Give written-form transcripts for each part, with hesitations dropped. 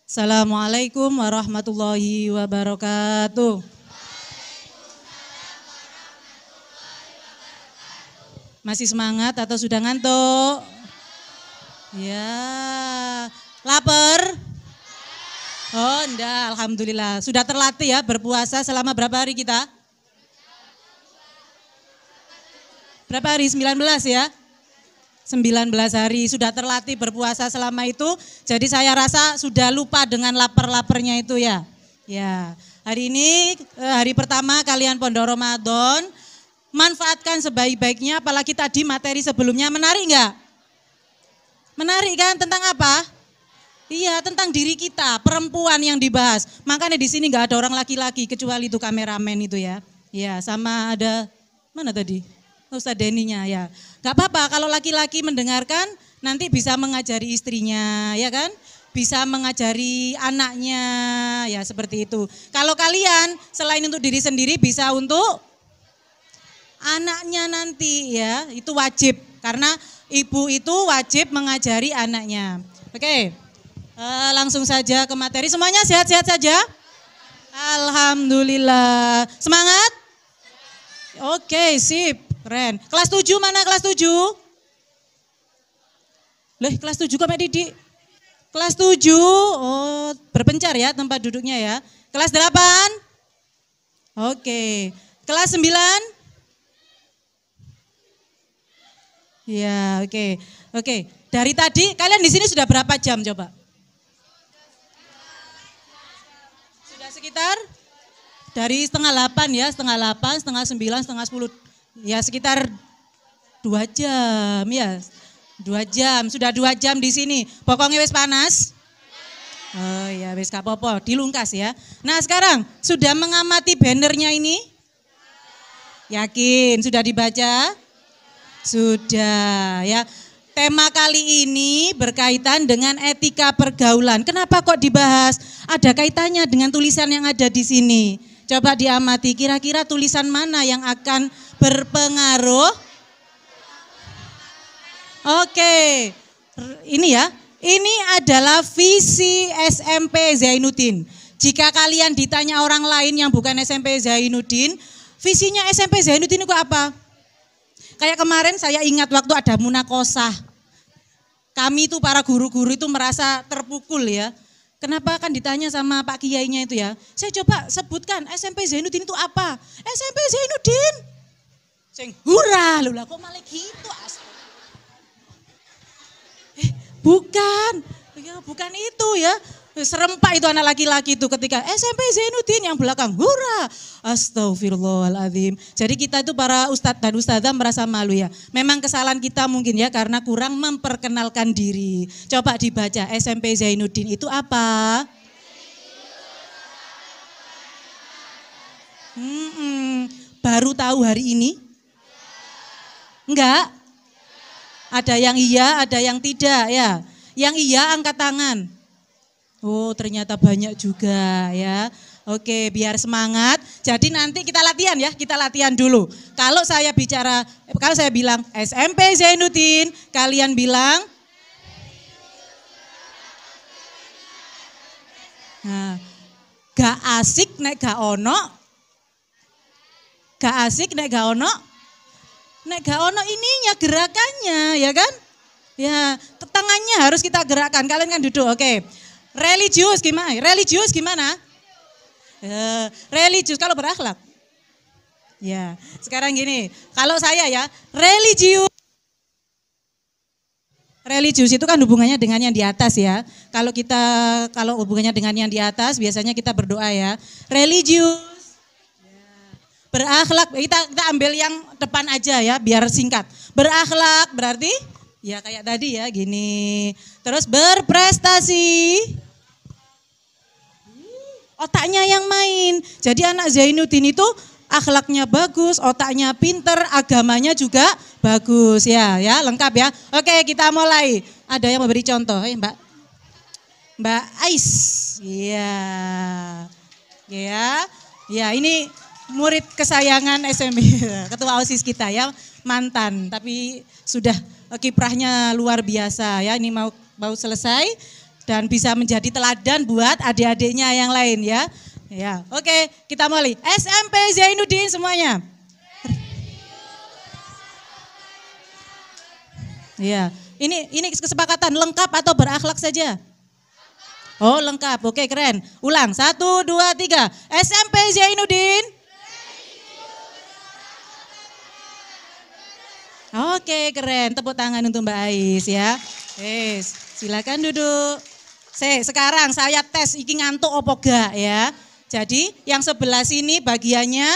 Assalamualaikum warahmatullahi wabarakatuh. Masih semangat atau sudah ngantuk? Ya, lapar? Oh enggak, alhamdulillah. Sudah terlatih ya berpuasa selama berapa hari kita? Berapa hari? 19 ya? 19 hari sudah terlatih berpuasa selama itu. Jadi saya rasa sudah lupa dengan lapar-laparnya itu ya. Ya, hari ini hari pertama kalian Pondok Ramadan. Manfaatkan sebaik-baiknya, apalagi tadi materi sebelumnya menarik enggak? Menarik kan? Tentang apa? Iya, tentang diri kita, perempuan yang dibahas. Makanya di sini enggak ada orang laki-laki kecuali itu kameramen itu ya. Ya, sama ada mana tadi? Ustaz Deninya ya. Gak apa-apa kalau laki-laki mendengarkan nanti bisa mengajari istrinya ya kan. Bisa mengajari anaknya ya seperti itu. Kalau kalian selain untuk diri sendiri bisa untuk anaknya nanti ya. Itu wajib karena ibu itu wajib mengajari anaknya. Oke langsung saja ke materi. Semuanya sehat-sehat saja? Alhamdulillah. Semangat? Oke sip. Keren. Kelas 7 mana kelas 7? Loh kelas 7 kok Mbak Didi? Kelas 7, oh berpencar ya tempat duduknya ya. Kelas 8? Oke. Kelas 9? Ya oke. Oke. Dari tadi kalian di sini sudah berapa jam coba? Sudah sekitar? Dari setengah 8 ya, setengah 8, setengah 9, setengah 10. Ya sekitar 2 jam ya, 2 jam, sudah 2 jam di sini. Pokoknya wis panas? Oh ya wis gak apa-apa, dilungkas ya. Nah sekarang sudah mengamati bannernya ini? Yakin, sudah dibaca? Sudah ya. Tema kali ini berkaitan dengan etika pergaulan. Kenapa kok dibahas? Ada kaitannya dengan tulisan yang ada di sini. Coba diamati kira-kira tulisan mana yang akan berpengaruh. Oke, ini ya, ini adalah visi SMP Zainuddin. Jika kalian ditanya orang lain yang bukan SMP Zainuddin, visinya SMP Zainuddin itu apa? Kayak kemarin saya ingat waktu ada munakosah. Kami itu para guru-guru itu merasa terpukul ya. Kenapa kan ditanya sama Pak Kiainya itu ya. Saya coba sebutkan SMP Zainuddin itu apa? SMP Zainuddin. Sing hurah lho lah kok malah gitu bukan. Ya bukan itu ya. Serempak itu anak laki-laki itu ketika SMP Zainuddin yang belakang hurah. Astagfirullahaladzim. Jadi kita itu para ustadz dan ustadzah merasa malu ya. Memang kesalahan kita mungkin ya karena kurang memperkenalkan diri. Coba dibaca SMP Zainuddin itu apa? Baru tahu hari ini? Enggak? Ada yang iya, ada yang tidak ya. Yang iya angkat tangan. Oh ternyata banyak juga ya. Oke biar semangat. Jadi nanti kita latihan ya, kita latihan dulu. Kalau saya bilang SMP Zainuddin, kalian bilang. Nah, gak asik nek gak ono. Gak asik nek gak ono. Nek gak ono ininya gerakannya ya kan? Ya tangannya harus kita gerakkan. Kalian kan duduk oke. Religius gimana? Religius gimana? Religius kalau berakhlak. Ya, sekarang gini, kalau saya ya, religius itu kan hubungannya dengan yang di atas ya. Kalau hubungannya dengan yang di atas biasanya kita berdoa ya. Religius. Berakhlak, kita ambil yang depan aja ya biar singkat. Berakhlak berarti ya kayak tadi ya gini. Terus berprestasi. Otaknya yang main. Jadi anak Zainuddin itu akhlaknya bagus, otaknya pinter, agamanya juga bagus ya, lengkap ya. Oke, kita mulai. Ada yang memberi contoh, Mbak Ais. Iya. Ya, ini murid kesayangan SMI, ketua OSIS kita ya, mantan, tapi sudah kiprahnya luar biasa ya. Ini mau selesai. dan bisa menjadi teladan buat adik-adiknya yang lain ya. Ya, oke, kita mulai. SMP Zainuddin semuanya. Ya, ini kesepakatan lengkap atau berakhlak saja? Oh, lengkap. Oke, keren. Ulang. 1, 2, 3. SMP Zainuddin. Oke, keren. Tepuk tangan untuk Mbak Ais ya. Silakan duduk. Sekarang saya tes iki ngantuk opo gak ya. Jadi yang sebelah sini bagiannya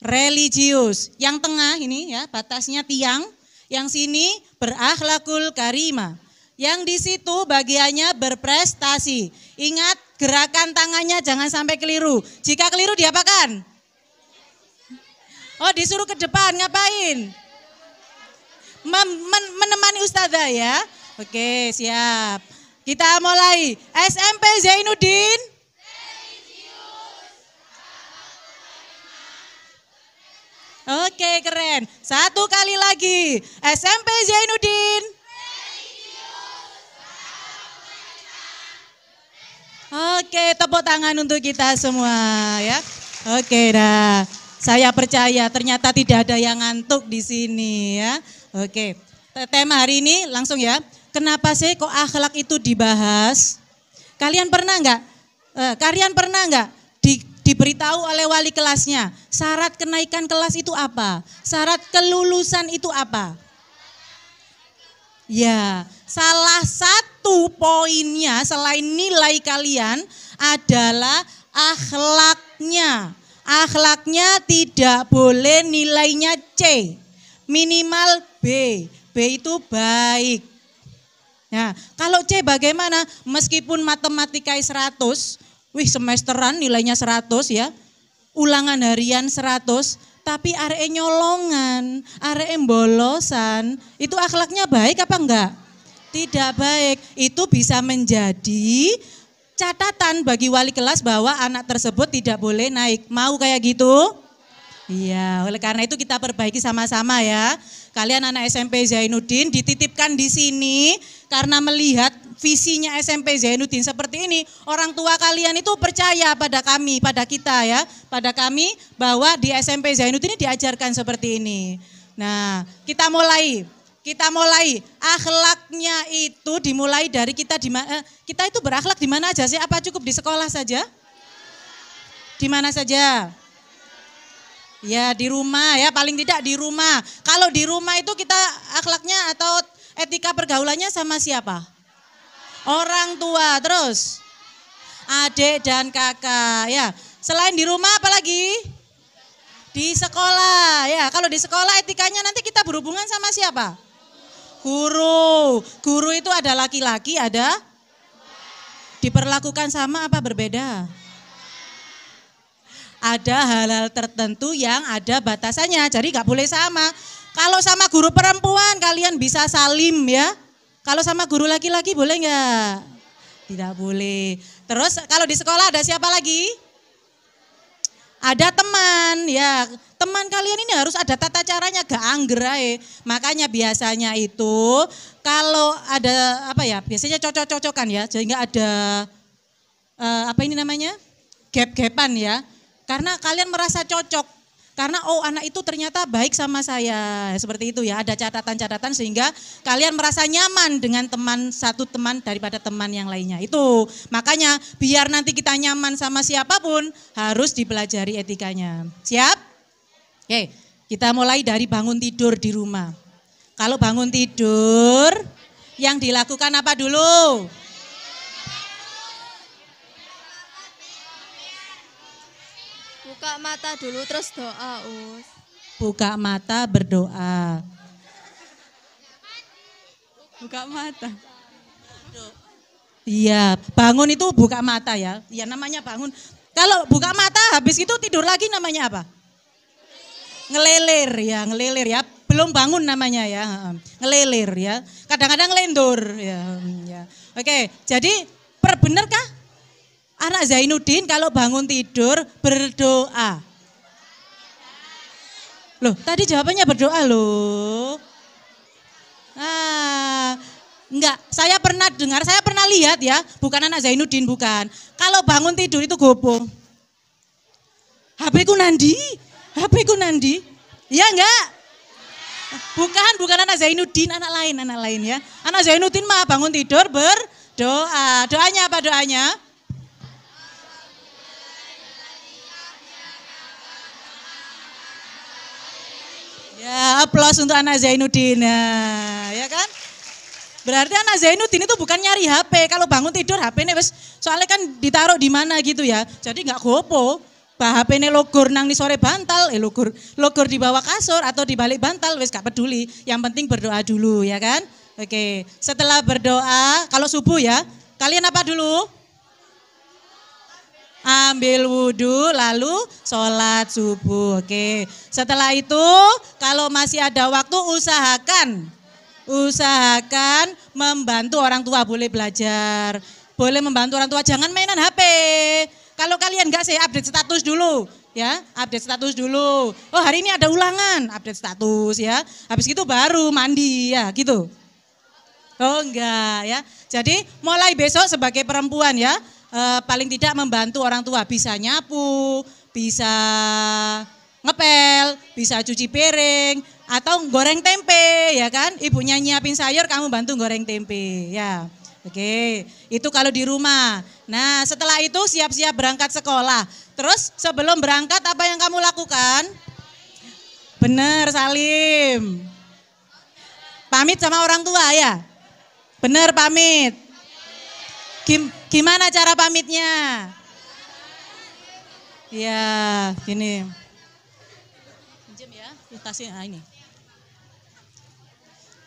religius. Yang tengah ini ya batasnya tiang. Yang sini berakhlakul karimah. Yang di situ bagiannya berprestasi. Ingat gerakan tangannya jangan sampai keliru. Jika keliru diapakan? Oh, disuruh ke depan ngapain? Menemani ustazah ya. Oke, siap. Kita mulai. SMP Zainuddin. Oke, keren. Satu kali lagi. SMP Zainuddin. Oke, tepuk tangan untuk kita semua ya. Oke dah. Saya percaya ternyata tidak ada yang ngantuk di sini ya. Oke. Tema hari ini langsung ya. Kenapa sih kok akhlak itu dibahas? Kalian pernah enggak? Diberitahu oleh wali kelasnya, syarat kenaikan kelas itu apa? Syarat kelulusan itu apa? Ya, salah satu poinnya selain nilai kalian adalah akhlaknya. Akhlaknya tidak boleh nilainya C, minimal B. B itu baik. Ya, kalau C bagaimana? Meskipun matematika 100, semesteran nilainya 100 ya. Ulangan harian 100, tapi arek nyolongan, arek bolosan, itu akhlaknya baik apa enggak? Tidak baik. Itu bisa menjadi catatan bagi wali kelas bahwa anak tersebut tidak boleh naik. Mau kayak gitu? Iya, oleh karena itu kita perbaiki sama-sama ya. Kalian anak SMP Zainuddin dititipkan di sini karena melihat visinya SMP Zainuddin seperti ini. Orang tua kalian itu percaya pada kami, pada kita ya. Pada kami bahwa di SMP Zainuddin ini diajarkan seperti ini. Nah, kita mulai. Akhlaknya itu dimulai dari kita kita itu berakhlak di mana aja sih? Apa cukup di sekolah saja? Di mana saja? Ya di rumah ya, paling tidak di rumah. Kalau di rumah itu kita akhlaknya atau etika pergaulannya sama siapa? Orang tua, terus adik dan kakak ya. Selain di rumah apalagi? Di sekolah ya. Kalau di sekolah etikanya nanti kita berhubungan sama siapa? Guru. Guru itu ada laki-laki, ada diperlakukan sama apa berbeda? Ada hal-hal tertentu yang ada batasannya, jadi gak boleh sama. Kalau sama guru perempuan kalian bisa salim ya. Kalau sama guru laki-laki boleh gak? Tidak boleh. Terus kalau di sekolah ada siapa lagi? Ada teman ya. Teman kalian ini harus ada tata caranya, gak anggerai. Makanya biasanya itu kalau ada biasanya cocok-cocokan ya. Jadi gak ada gap-gapan ya. Karena kalian merasa cocok, karena anak itu ternyata baik sama saya, seperti itu ya. Ada catatan-catatan sehingga kalian merasa nyaman dengan satu teman daripada teman yang lainnya. Itu makanya biar nanti kita nyaman sama siapapun harus dipelajari etikanya. Siap? Oke, kita mulai dari bangun tidur di rumah. Kalau bangun tidur, yang dilakukan apa dulu? Buka mata dulu terus doa, Us. Buka mata berdoa. Buka mata. Iya, bangun itu buka mata ya. Iya namanya bangun. Kalau buka mata habis itu tidur lagi namanya apa? Ngelilir ya. Belum bangun namanya ya. Ngelilir ya. Kadang-kadang lendur ya. Oke, jadi benarkah? Anak Zainuddin kalau bangun tidur berdoa. Loh, tadi jawabannya berdoa loh. Enggak, saya pernah pernah lihat ya, bukan anak Zainuddin, bukan. Kalau bangun tidur itu gopo. HP ku nandi? HP ku nandi? Ya enggak? Bukan anak Zainuddin, anak lain ya. Anak Zainuddin mah bangun tidur berdoa. Doanya apa doanya? Ya, aplaus untuk anak Zainuddin. Nah, ya kan? Berarti anak Zainuddin itu bukan nyari HP. Kalau bangun tidur HP ini soalnya kan ditaruh di mana gitu ya. Jadi nggak gopo. Bah HP ini logor nang di sore bantal, logor di bawah kasur atau di balik bantal, wes gak peduli. Yang penting berdoa dulu ya kan? Oke, setelah berdoa, kalau subuh ya, kalian apa dulu? Ambil wudhu lalu sholat subuh. Oke. Setelah itu kalau masih ada waktu usahakan membantu orang tua, boleh belajar. Boleh membantu orang tua, jangan mainan HP. Kalau kalian enggak, saya update status dulu. Ya, update status dulu. Oh, hari ini ada ulangan, update status ya. Habis itu baru mandi ya, gitu. Oh enggak ya. Jadi mulai besok sebagai perempuan ya, paling tidak membantu orang tua, bisa nyapu, bisa ngepel, bisa cuci piring, atau goreng tempe ya kan. Ibunya nyiapin sayur, kamu bantu goreng tempe ya. Oke, itu kalau di rumah. Nah setelah itu siap-siap berangkat sekolah. Terus sebelum berangkat apa yang kamu lakukan? Bener Salim. Pamit sama orang tua ya? Bener pamit. Gimana cara pamitnya? Ya, gini. Pinjam ya, tasnya ini.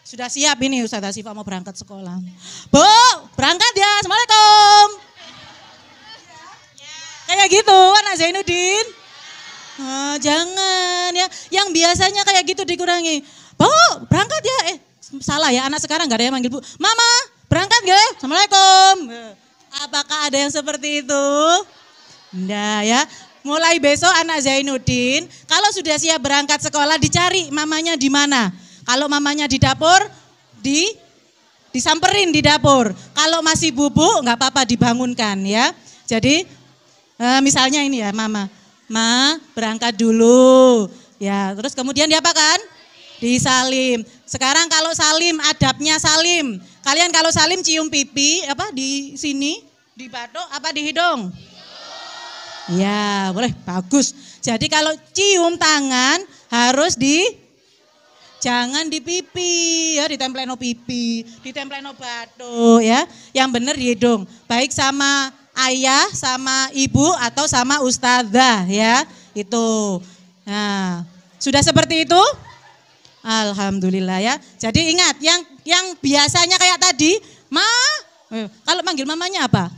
Sudah siap ini Ustazah Syifa mau berangkat sekolah. Bu, berangkat ya, Assalamualaikum. Kayak gitu, anak Zainuddin. Jangan ya, yang biasanya kayak gitu dikurangi. Bu, berangkat ya, salah ya, anak sekarang gak ada yang manggil bu. Mama, berangkat gak? Assalamualaikum. Apakah ada yang seperti itu? Enggak ya. Mulai besok anak Zainuddin, kalau sudah siap berangkat sekolah dicari mamanya di mana. Kalau mamanya di dapur, disamperin di dapur. Kalau masih bubuk nggak apa-apa dibangunkan ya. Jadi misalnya ini ya mama, berangkat dulu. Ya, terus kemudian diapakan? Disalim. Sekarang kalau salim, adabnya salim. Kalian kalau salim cium pipi apa di sini, di batuk apa di hidung? Ya, boleh, bagus. Jadi kalau cium tangan harus jangan di pipi ya, ditempleno pipi, ditempleno batuk ya. Yang benar di hidung. Baik sama ayah, sama ibu atau sama ustadzah ya. Itu. Nah, sudah seperti itu? Alhamdulillah ya. Jadi ingat yang biasanya kayak tadi, kalau manggil mamanya apa?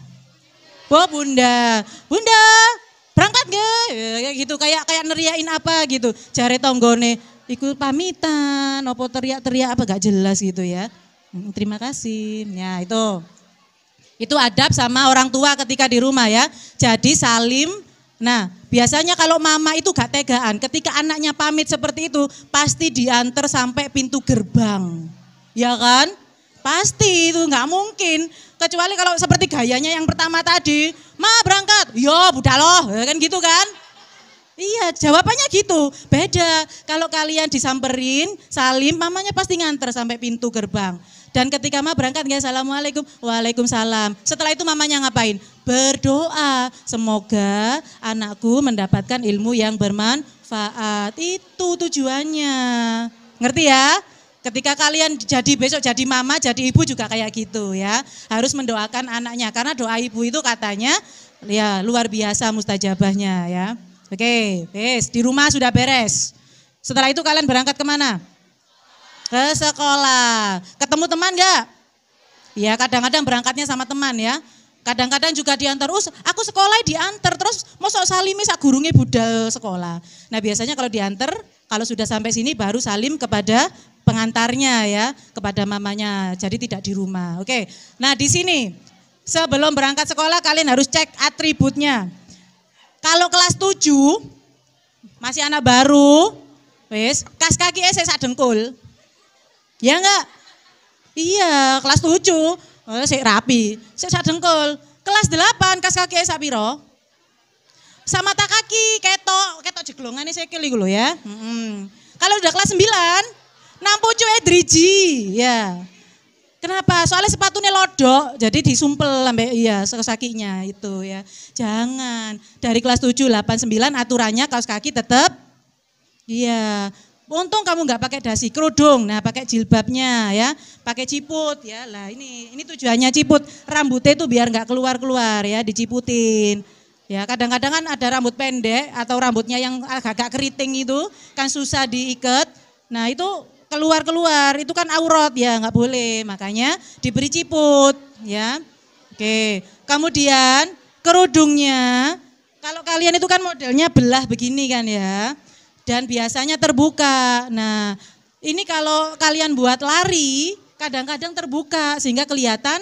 Oh bunda, bunda berangkat gak? Ya, gitu kayak neriain apa gitu. Jare tonggone ikut pamitan, opo teriak-teriak apa gak jelas gitu ya. Terima kasih. Ya itu adab sama orang tua ketika di rumah ya. Jadi salim. Nah biasanya kalau mama itu gak tegaan, ketika anaknya pamit seperti itu, pasti diantar sampai pintu gerbang. Ya kan? Pasti itu gak mungkin. Kecuali kalau seperti gayanya yang pertama tadi, berangkat, yo budak loh, kan gitu kan? Iya jawabannya gitu, beda. Kalau kalian disamperin, salim, mamanya pasti nganter sampai pintu gerbang. Dan ketika berangkat, assalamualaikum, waalaikumsalam. Setelah itu mamanya ngapain? Berdoa, semoga anakku mendapatkan ilmu yang bermanfaat. Itu tujuannya. Ngerti ya? Ketika kalian besok jadi mama, jadi ibu juga kayak gitu ya. Harus mendoakan anaknya, karena doa ibu itu katanya ya luar biasa mustajabahnya ya. Oke, di rumah sudah beres. Setelah itu kalian berangkat kemana? Ke sekolah. Ketemu teman gak? Ya kadang-kadang berangkatnya sama teman ya. Kadang-kadang juga diantar, aku sekolah diantar, terus mosok salimi sak gurunge budal sekolah. Nah biasanya kalau diantar, kalau sudah sampai sini baru salim kepada pengantarnya ya, kepada mamanya, jadi tidak di rumah. Oke, nah di sini sebelum berangkat sekolah kalian harus cek atributnya. Kalau kelas 7, masih anak baru, kas kaki saya sak dengkul. Ya enggak? Iya, kelas 7. Oh, sik rapi, sik sak dengkul. Kelas 8 kas kaki sak piro? Sama mata kaki, ketok jeglongane sikil iku lho ya. Kalau udah kelas 9, nampu cuy driji, ya. Kenapa? Soalnya sepatunya lodok, jadi disumpel sampai iya kakinya itu ya. Jangan. Dari kelas 7, 8, 9 aturannya kaos kaki tetap iya. Untung kamu nggak pakai dasi kerudung, nah pakai jilbabnya ya, pakai ciput ya. Lah ini tujuannya ciput, rambutnya itu biar nggak keluar ya, diciputin. Ya kadang-kadang kan ada rambut pendek atau rambutnya yang agak keriting itu kan susah diikat. Nah itu keluar itu kan aurat ya nggak boleh, makanya diberi ciput ya. Oke, kemudian kerudungnya kalau kalian itu kan modelnya belah begini kan ya, dan biasanya terbuka. Nah ini kalau kalian buat lari kadang-kadang terbuka sehingga kelihatan.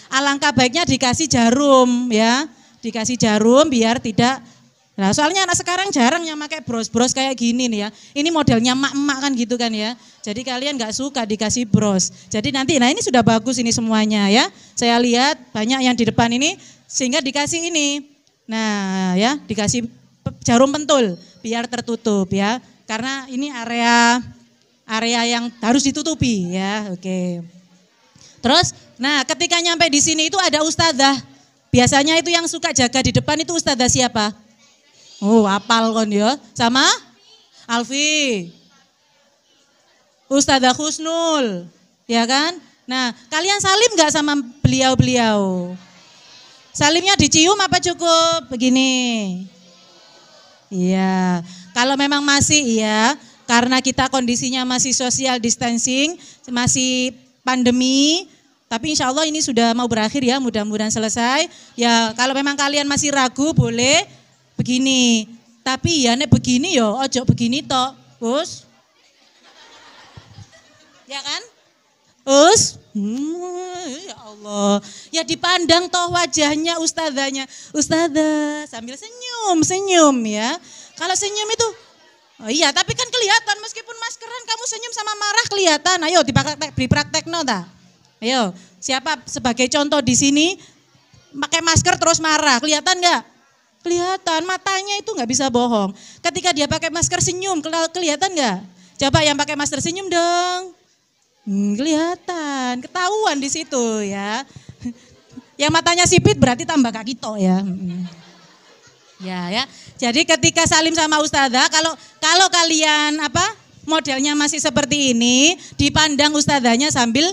Alangkah baiknya dikasih jarum ya, dikasih jarum biar tidak. Nah soalnya anak sekarang jarang yang pakai bros kayak gini nih ya. Ini modelnya emak-emak kan gitu kan ya. Jadi kalian gak suka dikasih bros. Jadi nanti, nah ini sudah bagus ini semuanya ya. Saya lihat banyak yang di depan ini sehingga dikasih ini. Nah ya dikasih jarum pentul biar tertutup ya. Karena ini area yang harus ditutupi ya. Oke. Terus, nah ketika nyampe di sini itu ada ustadzah. Biasanya itu yang suka jaga di depan itu ustadzah siapa? Oh, apal kon ya. Sama Alfi. Ustadzah Husnul, ya kan? Nah, kalian salim nggak sama beliau-beliau? Salimnya dicium apa cukup begini? Iya. Kalau memang masih iya, karena kita kondisinya masih social distancing, masih pandemi, tapi insya Allah ini sudah mau berakhir ya, mudah-mudahan selesai. Ya, kalau memang kalian masih ragu boleh begini, tapi ya nek begini yo, ojo begini tok, Us. Ya kan? Us, ya Allah, ya dipandang toh wajahnya ustadzanya, ustadzah sambil senyum ya. Kalau senyum itu, oh iya, tapi kan kelihatan meskipun maskeran kamu senyum sama marah kelihatan. Ayo dipraktekno ta. Ayo, siapa sebagai contoh di sini pakai masker terus marah, kelihatan nggak? Kelihatan, matanya itu nggak bisa bohong. Ketika dia pakai masker senyum, kelihatan nggak? Coba yang pakai masker senyum dong. Kelihatan, ketahuan di situ ya. Yang matanya sipit berarti tambah kaki tok ya. Ya. Jadi ketika salim sama ustadzah, kalau kalian modelnya masih seperti ini, dipandang ustadzahnya sambil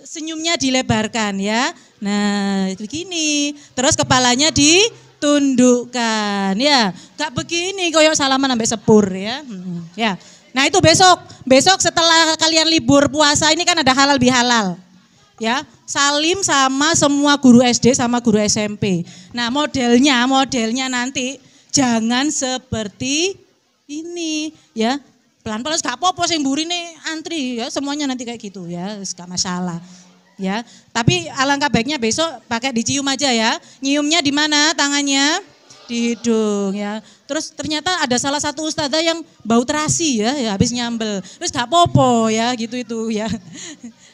senyumnya dilebarkan ya. Nah, begini. Terus kepalanya ditundukkan ya. Gak begini koyok salaman sampai sepur ya. Ya. Nah, itu besok setelah kalian libur puasa ini kan ada halal bihalal. Ya, salim sama semua guru SD sama guru SMP. Nah, modelnya nanti jangan seperti ini ya. Pelan-pelan gak apa-apa sing mburine antri ya, semuanya nanti kayak gitu ya, gak masalah. Ya, tapi alangkah baiknya besok pakai dicium aja ya. Nyiumnya di mana tangannya? Di hidung ya. Terus ternyata ada salah satu ustadzah yang bau terasi ya habis nyambel. Terus gak apa-apa ya gitu itu ya.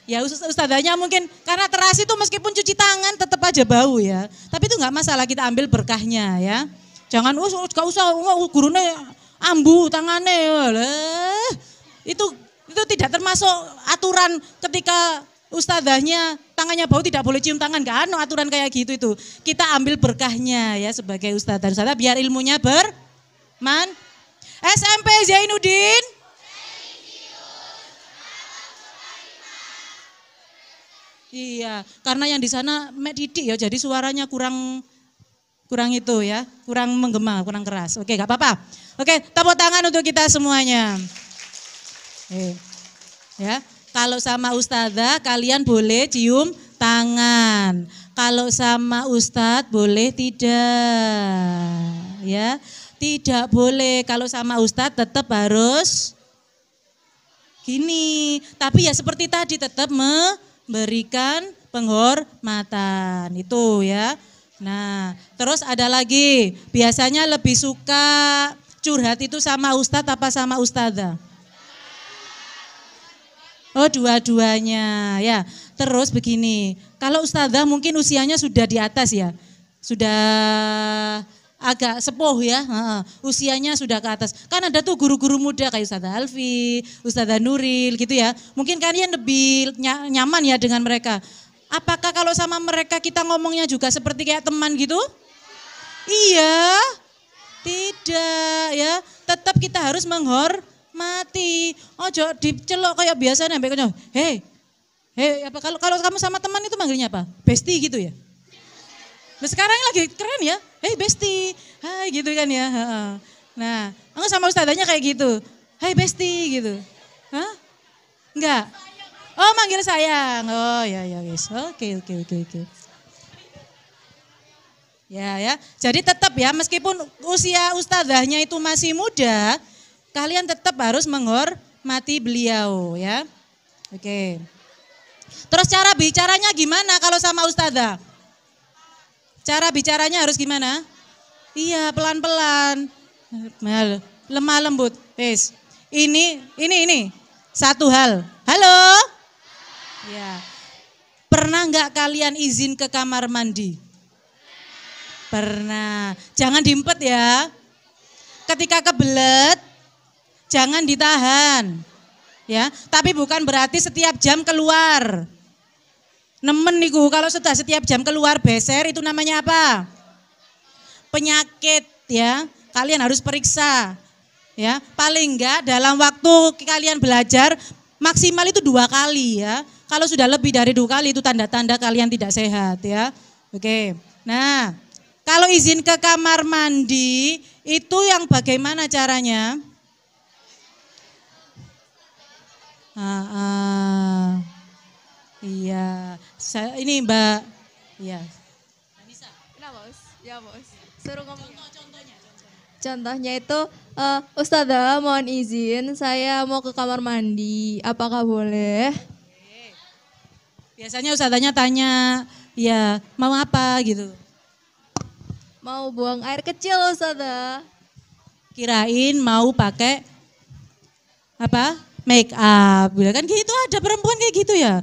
Ya ustadzahnya mungkin karena terasi itu meskipun cuci tangan tetap aja bau ya. Tapi itu gak masalah, kita ambil berkahnya ya. Jangan gak usah gurunya ambu tangannya. Itu tidak termasuk aturan ketika ustadzahnya tangannya bau tidak boleh cium tangan, gak ada aturan kayak gitu itu. Kita ambil berkahnya ya sebagai ustadzah biar ilmunya SMP Zainuddin. Iya, karena yang di sana didik ya, jadi suaranya kurang itu ya, kurang menggema, kurang keras. Oke, gak apa-apa. Oke, tepuk tangan untuk kita semuanya. Ya. Kalau sama ustadzah kalian boleh cium tangan. Kalau sama ustadz boleh tidak. Ya. Tidak boleh. Kalau sama ustadz tetap harus gini. Tapi ya seperti tadi tetap memberikan penghormatan. Itu ya. Nah, terus ada lagi. Biasanya lebih suka curhat itu sama ustadz apa sama ustadzah? Oh, dua-duanya ya. Terus begini, kalau ustadzah mungkin usianya sudah di atas ya. Sudah agak sepuh ya, usianya sudah ke atas. Kan ada tuh guru-guru muda kayak Ustadzah Alfi, Ustadzah Nuril gitu ya. Mungkin kalian lebih nyaman ya dengan mereka. Apakah kalau sama mereka kita ngomongnya juga seperti kayak teman gitu? Iya, tidak ya. Tetap kita harus menghormati. Ojo dicelok kayak biasa nih, hei, apa kalau kamu sama teman itu manggilnya apa? Bestie gitu ya. Nah sekarang lagi keren ya, hei bestie, hai gitu kan ya. Nah, enggak sama ustadzanya kayak gitu, hai bestie gitu. Hah? Enggak? Oh manggil sayang, oh ya guys, oke. Ya, jadi tetap ya meskipun usia ustadzahnya itu masih muda, kalian tetap harus menghormati beliau ya. Oke. Terus cara bicaranya gimana kalau sama ustadzah? Cara bicaranya harus gimana? Iya, pelan-pelan. Lemah lembut. Wes. Ini satu hal. Halo? Ya. Pernah enggak kalian izin ke kamar mandi? Pernah. Jangan diempet ya. Ketika kebelet, jangan ditahan. Ya, tapi bukan berarti setiap jam keluar. Nemen niku kalau sudah setiap jam keluar beser itu namanya apa? Penyakit ya. Kalian harus periksa. Ya, paling enggak dalam waktu kalian belajar maksimal itu 2 kali ya. Kalau sudah lebih dari 2 kali itu tanda-tanda kalian tidak sehat ya. Oke. Nah, kalau izin ke kamar mandi itu yang bagaimana caranya? Iya, ini Mbak. Iya. Kenapa bos? Ya bos. Suruh ngomong. Contohnya itu, Ustadzah mohon izin, saya mau ke kamar mandi. Apakah boleh? Biasanya ustadzanya tanya, ya mau apa gitu. Mau buang air kecil Ustadzah. Kirain mau pakai apa? Make up, kan gitu ada perempuan kayak gitu ya.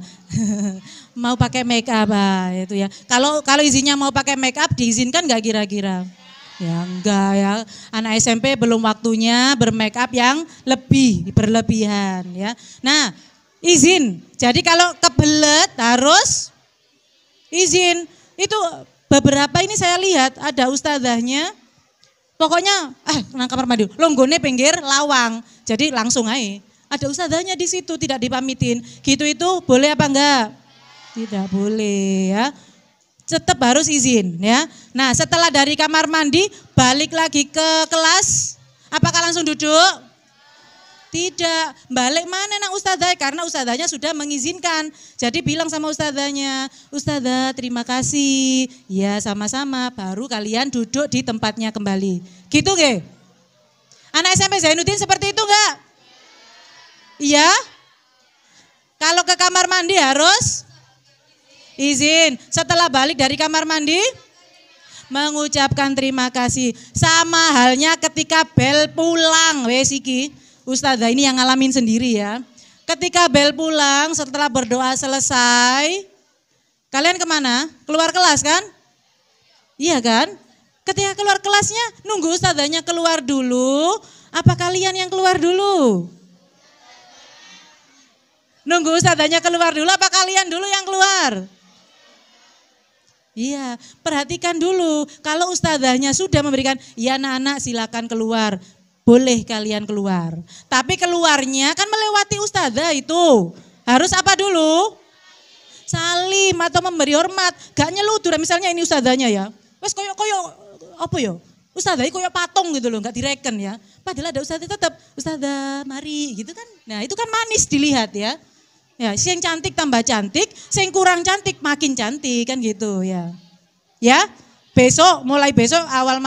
Mau pakai make up itu ya. Kalau izinnya mau pakai make up diizinkan nggak kira-kira? Ya enggak ya. Anak SMP belum waktunya bermake up yang berlebihan ya. Nah, izin. Jadi kalau kebelet harus izin. Itu beberapa ini saya lihat ada ustadzahnya. Pokoknya nang kamar mandi. Longgone pinggir lawang. Jadi langsung aja. Ada ustadzahnya di situ tidak dipamitin. Gitu itu boleh apa enggak? Tidak boleh ya. Tetap harus izin ya. Nah, setelah dari kamar mandi balik lagi ke kelas. Apakah langsung duduk? Tidak. Balik mana nang ustadzah? Karena ustadzahnya sudah mengizinkan. Jadi bilang sama ustadzahnya, "Ustadzah, terima kasih." Ya, sama-sama. Baru kalian duduk di tempatnya kembali. Gitu nggih? Anak SMP Zainuddin seperti itu enggak? Iya. Kalau ke kamar mandi harus izin. Setelah balik dari kamar mandi mengucapkan terima kasih. Sama halnya ketika bel pulang. Wes iki, ustadzah ini yang ngalamin sendiri ya. Ketika bel pulang setelah berdoa selesai, kalian kemana? Keluar kelas kan? Iya kan? Ketika keluar kelasnya nunggu ustadzahnya keluar dulu. Apa kalian yang keluar dulu? Nunggu ustadzahnya keluar dulu apa kalian dulu yang keluar? Iya, perhatikan dulu. Kalau ustadzahnya sudah memberikan, ya anak-anak silakan keluar. Boleh kalian keluar. Tapi keluarnya kan melewati ustadzah itu. Harus apa dulu? Salim atau memberi hormat. Gak nyeludur misalnya ini ustadzahnya ya. Wes koyo apa ya? Ustadzah koyo patung gitu loh, gak direken ya. Padahal ada ustadzah tetap, ustadzah mari gitu kan. Nah itu kan manis dilihat ya. Ya, yang cantik tambah cantik, yang kurang cantik makin cantik kan gitu ya. Ya, mulai besok awal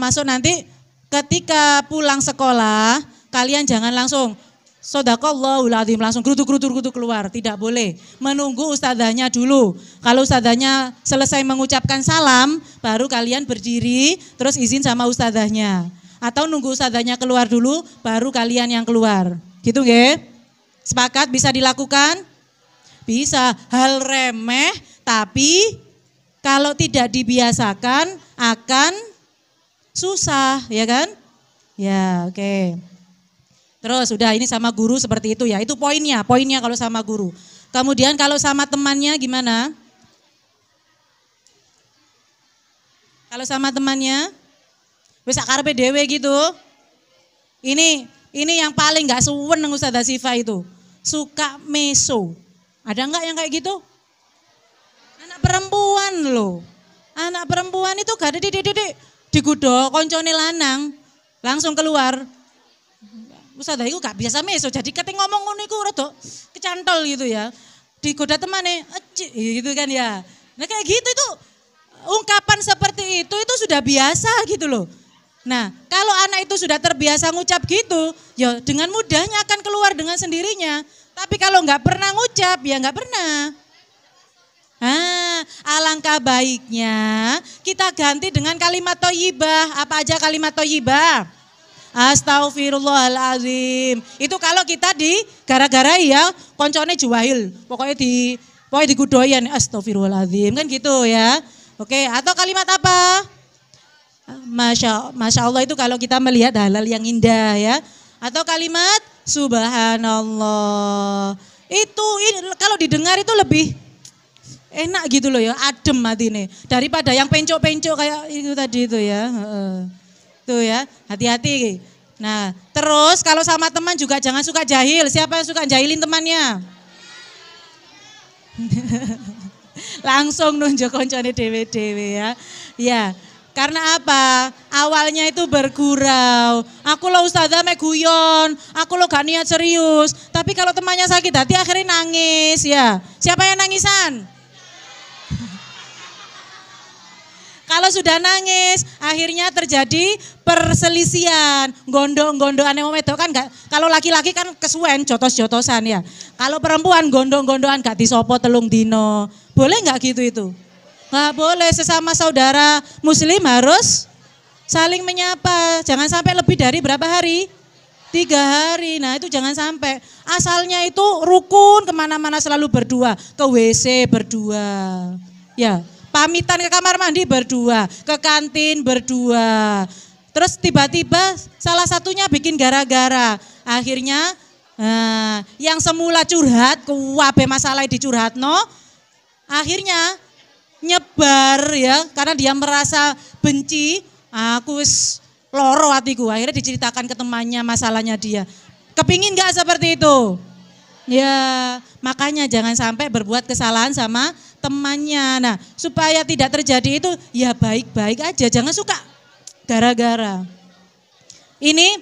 masuk nanti ketika pulang sekolah kalian jangan langsung Shodaqallahul adzim langsung gerutu keluar, tidak boleh. Menunggu ustadzahnya dulu. Kalau ustadzahnya selesai mengucapkan salam, baru kalian berdiri terus izin sama ustadzahnya. Atau nunggu ustadzahnya keluar dulu, baru kalian yang keluar. Gitu nggih? Sepakat bisa dilakukan? Bisa. Hal remeh tapi kalau tidak dibiasakan akan susah, ya kan? Ya, oke. Terus udah ini sama guru seperti itu ya. Itu poinnya kalau sama guru. Kemudian kalau sama temannya gimana? Kalau sama temannya wis karepe dhewe gitu. Ini yang paling enggak suwen Ustazah Sifa itu. Suka meso. Ada enggak yang kayak gitu? Anak perempuan loh. Anak perempuan itu gak ada digudok koncone lanang. Langsung keluar. Ustazah iku gak biasa meso. Jadi ketika ngomong ngono iku rada kecantol gitu ya. Digoda temane, gitu kan ya. Nah kayak gitu itu ungkapan seperti itu sudah biasa gitu loh. Nah, kalau anak itu sudah terbiasa ngucap gitu, ya dengan mudahnya akan keluar dengan sendirinya. Tapi kalau nggak pernah ngucap, ya nggak pernah. Alangkah baiknya kita ganti dengan kalimat thayyibah. Apa aja kalimat thayyibah? Astaghfirullahaladzim. Itu kalau kita gara-gara ya koncone juwahil. Pokoknya digudoyan astaghfirullahaladzim kan gitu ya. Oke, atau kalimat apa? Masya Allah itu kalau kita melihat halal yang indah ya. Atau kalimat subhanallah. Itu kalau didengar itu lebih enak gitu loh ya, adem hati ini. Daripada yang pencok-pencok kayak itu tadi itu ya. Tuh ya, hati-hati. Nah, terus kalau sama teman juga jangan suka jahil. Siapa yang suka jahilin temannya? Langsung nunjuk koncone dewe-dewe ya. Ya. Karena apa? Awalnya itu bergurau. Aku lo ustazah mek guyon, aku lo gak niat serius. Tapi kalau temannya sakit hati akhirnya nangis ya. Siapa yang nangisan? Kalau sudah nangis, akhirnya terjadi perselisihan. Gondok-gondokan yang wedok kan gak, kalau laki-laki kan kesuwen jotos-jotosan ya. Kalau perempuan gondok-gondokan gak disopo telung dino. Boleh gak gitu itu? Nggak boleh, sesama saudara muslim harus saling menyapa. Jangan sampai lebih dari berapa hari? 3 hari. Nah itu jangan sampai. Asalnya itu rukun kemana-mana selalu berdua. Ke WC berdua. Ya, pamitan ke kamar mandi berdua. Ke kantin berdua. Terus tiba-tiba salah satunya bikin gara-gara. Akhirnya yang semula curhat, kuwabe masalah dicurhat no. Akhirnya nyebar ya, karena dia merasa benci, aku wis loro hatiku, akhirnya diceritakan ke temannya masalahnya dia. Kepingin gak seperti itu? Ya, makanya jangan sampai berbuat kesalahan sama temannya. Nah, supaya tidak terjadi itu, ya baik-baik aja, jangan suka gara-gara. Ini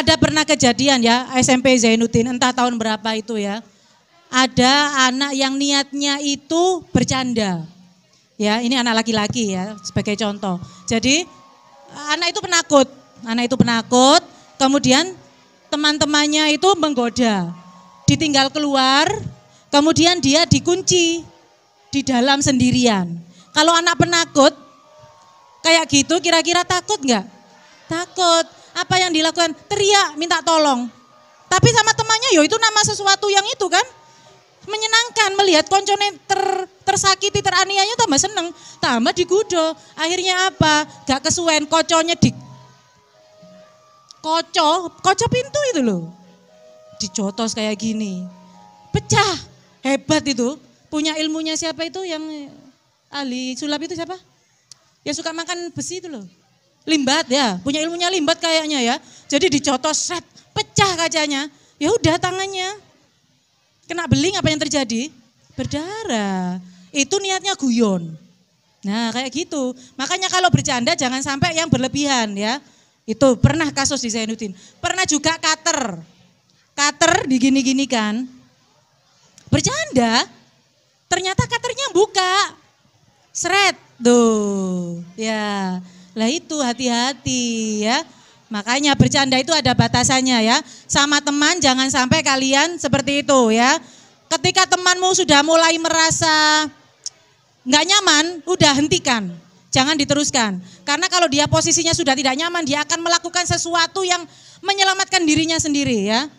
ada pernah kejadian ya, SMP Zainuddin, entah tahun berapa itu ya. Ada anak yang niatnya itu bercanda. Ya, ini anak laki-laki ya sebagai contoh. Jadi anak itu penakut, kemudian teman-temannya itu menggoda. Ditinggal keluar, kemudian dia dikunci di dalam sendirian. Kalau anak penakut kayak gitu kira-kira takut enggak? Takut. Apa yang dilakukan? Teriak, minta tolong. Tapi sama temannya, yo itu nama sesuatu yang itu kan menyenangkan, melihat koncone tersakiti, teraniaya tambah seneng, tambah digudo. Akhirnya apa? Gak kesuwen, koconya kocok pintu itu loh. Dijotos kayak gini. Pecah. Hebat itu. Punya ilmunya siapa itu yang ahli sulap itu siapa? Yang suka makan besi itu loh. Limbat ya, punya ilmunya limbat kayaknya ya. Jadi dijotos, set, pecah kacanya. Ya udah tangannya. Kena beling apa yang terjadi? Berdarah. Itu niatnya guyon. Nah kayak gitu. Makanya kalau bercanda jangan sampai yang berlebihan ya. Itu pernah kasus di Zainuddin. Pernah juga cutter. Cutter digini-gini kan. Bercanda. Ternyata cutternya buka. Seret. Tuh. Ya. Lah itu hati-hati ya. Makanya bercanda itu ada batasannya ya. Sama teman jangan sampai kalian seperti itu ya. Ketika temanmu sudah mulai merasa nggak nyaman, udah hentikan. Jangan diteruskan. Karena kalau dia posisinya sudah tidak nyaman, dia akan melakukan sesuatu yang menyelamatkan dirinya sendiri ya.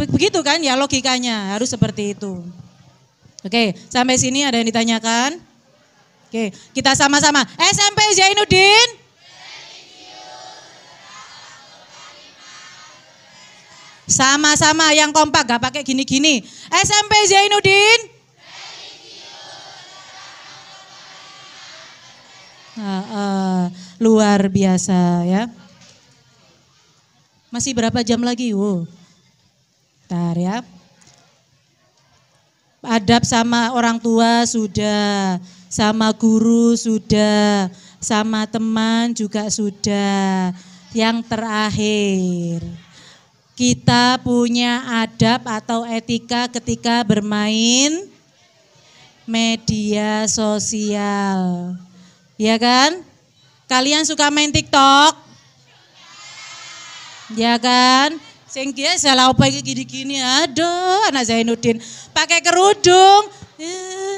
Begitu kan ya logikanya, harus seperti itu. Oke, sampai sini ada yang ditanyakan? Oke, kita sama-sama. SMP Zainuddin. Sama-sama yang kompak, gak pakai gini-gini. SMP Zainuddin. Luar biasa ya. Masih berapa jam lagi? Bentar ya. Adab sama orang tua sudah, sama guru sudah, sama teman juga sudah. Yang terakhir, kita punya adab atau etika ketika bermain media sosial. Ya kan? Kalian suka main TikTok? Ya kan? Sing dia salah apa gini-gini, aduh anak Zainuddin pakai kerudung,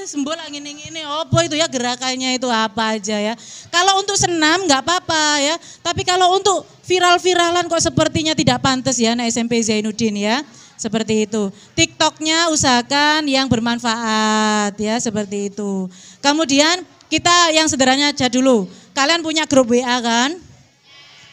sembol ngene-ngene, apa itu ya gerakannya itu apa aja ya. Kalau untuk senam nggak apa-apa ya, tapi kalau untuk viral-viralan kok sepertinya tidak pantas ya anak SMP Zainuddin ya, seperti itu. TikToknya usahakan yang bermanfaat ya, seperti itu. Kemudian kita yang sederhananya aja dulu, kalian punya grup WA kan?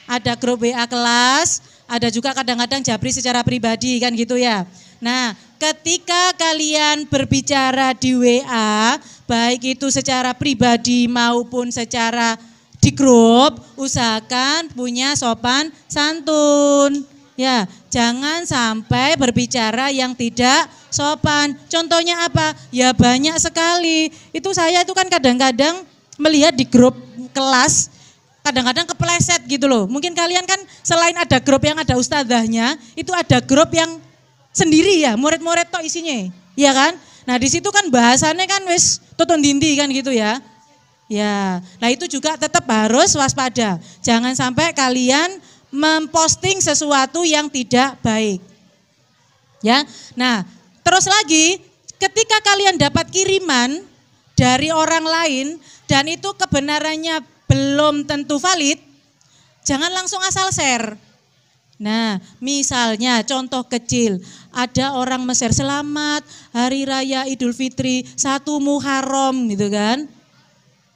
Ada grup WA kelas. Ada juga kadang-kadang japri secara pribadi kan gitu ya. Nah ketika kalian berbicara di WA, baik itu secara pribadi maupun secara di grup, usahakan punya sopan santun. Ya, jangan sampai berbicara yang tidak sopan. Contohnya apa? Ya banyak sekali. Saya itu kan kadang-kadang melihat di grup kelas, kadang-kadang kepleset gitu loh. Mungkin kalian kan selain ada grup yang ada ustadzahnya, itu ada grup yang sendiri ya, murid-murid tok isinya. Iya kan? Nah, di situ kan bahasannya kan wis tutun dindi kan gitu ya. Ya. Nah, itu juga tetap harus waspada. Jangan sampai kalian memposting sesuatu yang tidak baik. Ya. Nah, terus lagi ketika kalian dapat kiriman dari orang lain dan itu kebenarannya belum tentu valid, jangan langsung asal share. Nah, misalnya contoh kecil, ada orang Mesir selamat Hari Raya Idul Fitri 1 Muharram gitu kan.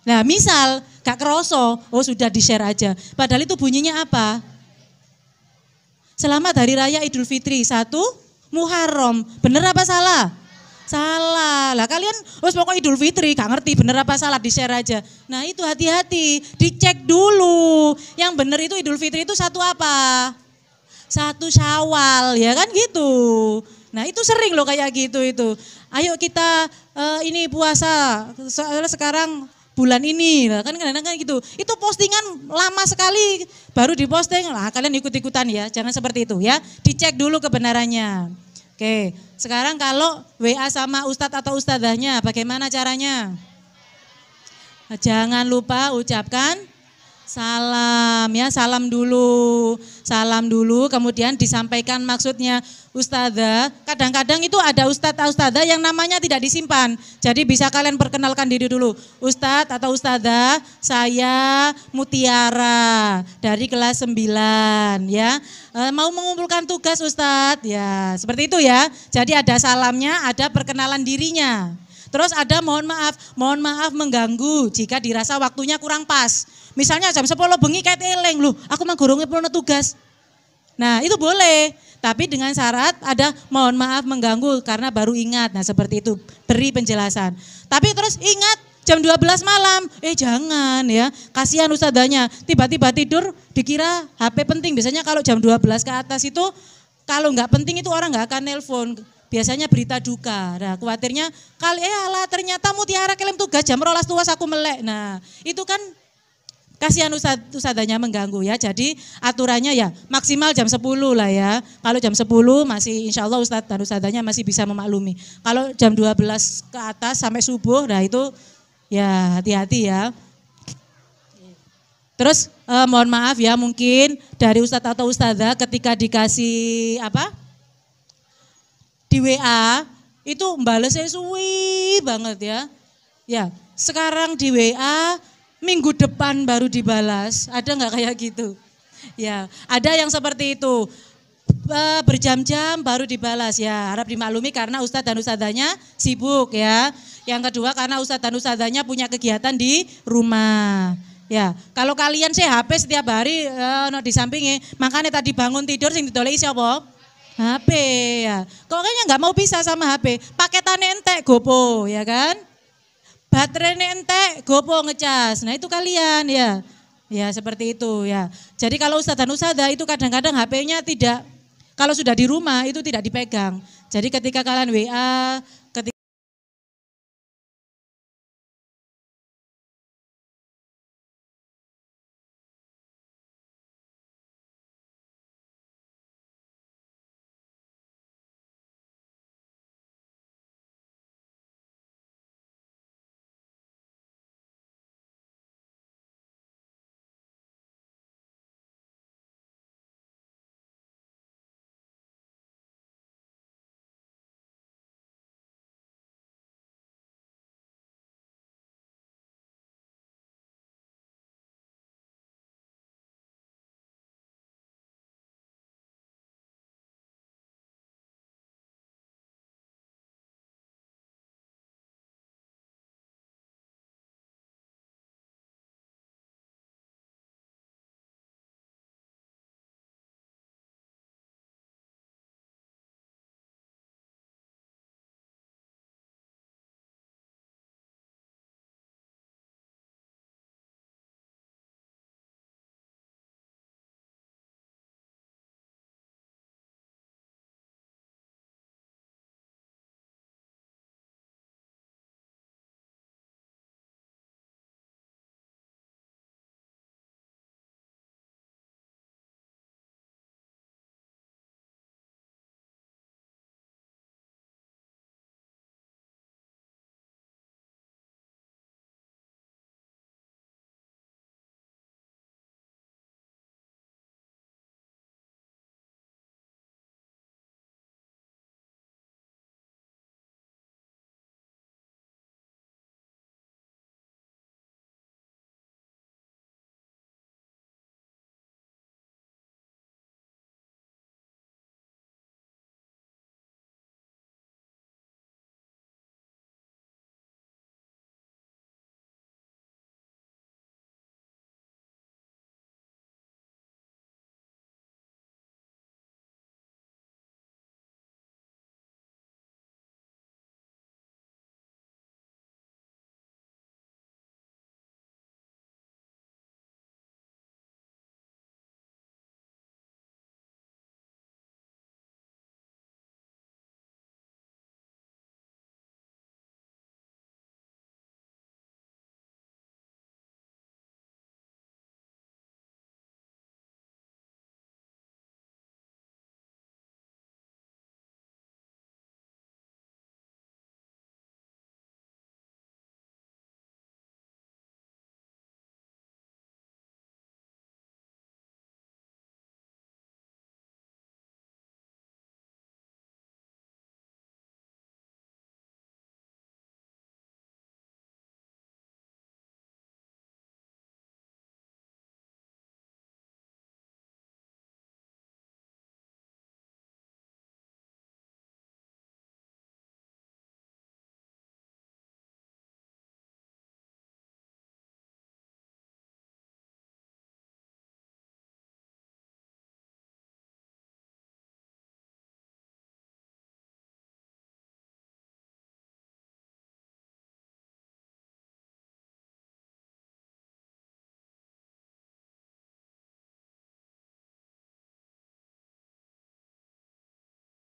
Nah, misal gak keroso, sudah di-share aja. Padahal itu bunyinya apa? Selamat Hari Raya Idul Fitri 1 Muharram. Bener apa salah? Salah. Lah kalian pokoknya Idul Fitri gak ngerti bener apa salah, di-share aja. Nah itu hati-hati, dicek dulu. Yang bener itu Idul Fitri itu 1 apa? 1 Syawal ya kan gitu. Nah itu sering loh kayak gitu itu. Ayo kita ini puasa, soalnya sekarang bulan ini kan kadang-kadang gitu. Itu postingan lama sekali baru diposting. Lah kalian ikut-ikutan ya, jangan seperti itu ya. Dicek dulu kebenarannya. Oke, sekarang kalau WA sama ustadz atau ustadzahnya bagaimana caranya? Jangan lupa ucapkan salam ya, salam dulu, kemudian disampaikan maksudnya. Ustadzah, kadang-kadang itu ada ustadzah yang namanya tidak disimpan, jadi bisa kalian perkenalkan diri dulu. Ustadz atau ustadzah, saya Mutiara dari kelas 9 ya, mau mengumpulkan tugas Ustadz ya, seperti itu ya. Jadi ada salamnya, ada perkenalan dirinya. Terus ada mohon maaf mengganggu jika dirasa waktunya kurang pas. Misalnya jam 10 bengi kayak eleng, loh aku mah gorongnya perlu tugas. Nah itu boleh, tapi dengan syarat ada mohon maaf mengganggu karena baru ingat. Nah seperti itu, beri penjelasan. Tapi terus ingat jam 12 malam, jangan ya, kasihan ustadzanya. Tiba-tiba tidur dikira HP penting. Biasanya kalau jam 12 ke atas itu, kalau nggak penting itu orang nggak akan nelpon. Biasanya berita duka. Nah khawatirnya, alah ternyata Mutiara kelem tugas jam 12 tuas aku melek. Nah itu kan kasihan ustadzanya mengganggu ya. Jadi aturannya ya maksimal jam 10 lah ya. Kalau jam 10 masih insya Allah ustadz dan ustadzanya masih bisa memaklumi. Kalau jam 12 ke atas sampai subuh, nah itu ya hati-hati ya. Terus mohon maaf ya, mungkin dari ustadz atau ustadzah ketika dikasih di WA itu balesnya suwi banget ya. Ya sekarang di WA minggu depan baru dibalas, ada nggak kayak gitu? Ya, ada yang seperti itu. berjam-jam baru dibalas ya. Harap dimaklumi karena ustadz dan ustadzanya sibuk ya. Yang kedua karena ustadz dan ustadzanya punya kegiatan di rumah. Ya, kalau kalian sih HP setiap hari di sampingnya, makanya tadi bangun tidur sing didoleki siapa? HP ya. Kok kayaknya nggak mau bisa sama HP? Paketannya entek gopo ya kan? Baterainya entek gopo ngecas. Nah itu kalian ya. Ya seperti itu ya. Jadi kalau ustadz dan ustadzah itu kadang-kadang HP-nya tidak, kalau sudah di rumah itu tidak dipegang. Jadi ketika kalian WA,